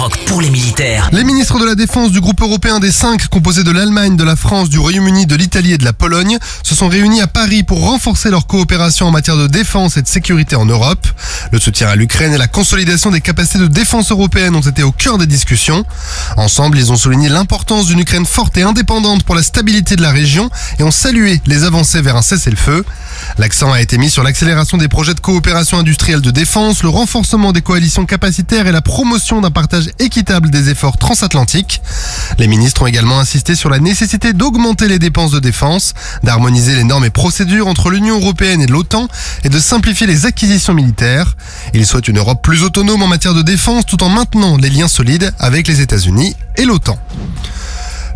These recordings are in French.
Skyrock pour les militaires. Les ministres de la Défense du groupe européen des 5, composé de l'Allemagne, de la France, du Royaume-Uni, de l'Italie et de la Pologne, se sont réunis à Paris pour renforcer leur coopération en matière de défense et de sécurité en Europe. Le soutien à l'Ukraine et la consolidation des capacités de défense européennes ont été au cœur des discussions. Ensemble, ils ont souligné l'importance d'une Ukraine forte et indépendante pour la stabilité de la région et ont salué les avancées vers un cessez-le-feu. L'accent a été mis sur l'accélération des projets de coopération industrielle de défense, le renforcement des coalitions capacitaires et la promotion d'un partage équitable des efforts transatlantiques. Les ministres ont également insisté sur la nécessité d'augmenter les dépenses de défense, d'harmoniser les normes et procédures entre l'Union européenne et l'OTAN et de simplifier les acquisitions militaires. Ils souhaitent une Europe plus autonome en matière de défense tout en maintenant les liens solides avec les États-Unis et l'OTAN.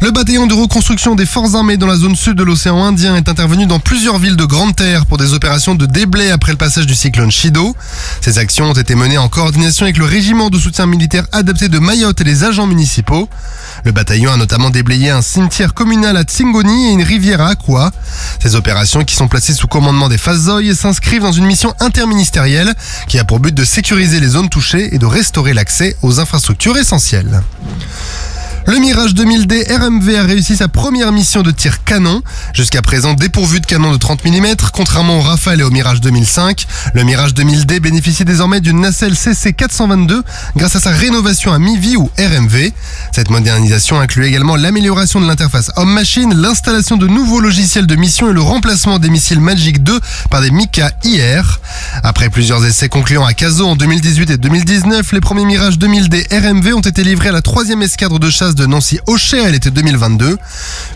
Le bataillon de reconstruction des forces armées dans la zone sud de l'océan Indien est intervenu dans plusieurs villes de Grande Terre pour des opérations de déblai après le passage du cyclone Chido. Ces actions ont été menées en coordination avec le régiment de soutien militaire adapté de Mayotte et les agents municipaux. Le bataillon a notamment déblayé un cimetière communal à Tsingoni et une rivière à Akwa. Ces opérations, qui sont placées sous commandement des Fazoy, s'inscrivent dans une mission interministérielle qui a pour but de sécuriser les zones touchées et de restaurer l'accès aux infrastructures essentielles. Le Mirage 2000D RMV a réussi sa première mission de tir canon. Jusqu'à présent dépourvu de canon de 30 mm, contrairement au Rafale et au Mirage 2005, le Mirage 2000D bénéficie désormais d'une nacelle CC422 grâce à sa rénovation à mi-vie ou RMV. Cette modernisation inclut également l'amélioration de l'interface homme-machine, l'installation de nouveaux logiciels de mission et le remplacement des missiles Magic 2 par des Mika IR. Après plusieurs essais concluants à Cazo en 2018 et 2019, les premiers Mirage 2000D RMV ont été livrés à la 3e escadre de chasse de Nancy-Ochet à l'été 2022.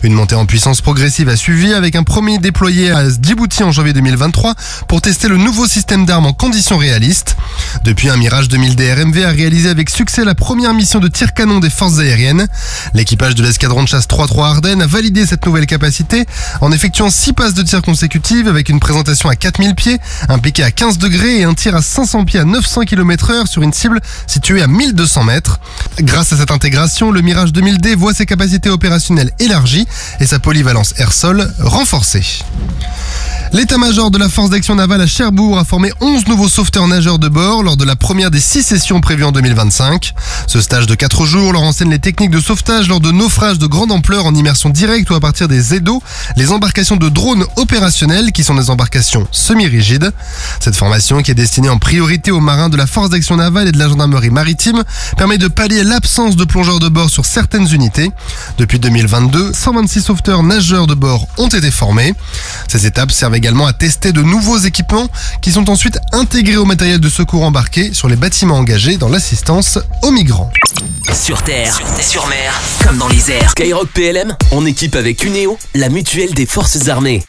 Une montée en puissance progressive a suivi avec un premier déployé à Djibouti en janvier 2023 pour tester le nouveau système d'armes en conditions réalistes. Depuis, un Mirage 2000D RMV a réalisé avec succès la première mission de tir canon des forces aériennes. L'équipage de l'escadron de chasse 3-3 Ardennes a validé cette nouvelle capacité en effectuant 6 passes de tir consécutives avec une présentation à 4000 pieds, un piqué à 15 degrés et un tir à 500 pieds à 900 km/h sur une cible située à 1200 mètres. Grâce à cette intégration, le Mirage 2000D voit ses capacités opérationnelles élargies et sa polyvalence air-sol renforcée. L'état-major de la force d'action navale à Cherbourg a formé 11 nouveaux sauveteurs nageurs de bord lors de la première des 6 sessions prévues en 2025. Ce stage de 4 jours leur enseigne les techniques de sauvetage lors de naufrages de grande ampleur en immersion directe ou à partir des jet-d'eau, les embarcations de drones opérationnelles qui sont des embarcations semi-rigides. Cette formation, qui est destinée en priorité aux marins de la force d'action navale et de la gendarmerie maritime, permet de pallier l'absence de plongeurs de bord sur certaines unités. Depuis 2022, 126 sauveteurs nageurs de bord ont été formés. Ces étapes servent également à tester de nouveaux équipements qui sont ensuite intégrés au matériel de secours embarqué sur les bâtiments engagés dans l'assistance aux migrants. Sur terre, sur mer, comme dans les airs. Skyrock PLM, en équipe avec Uneo, la mutuelle des forces armées.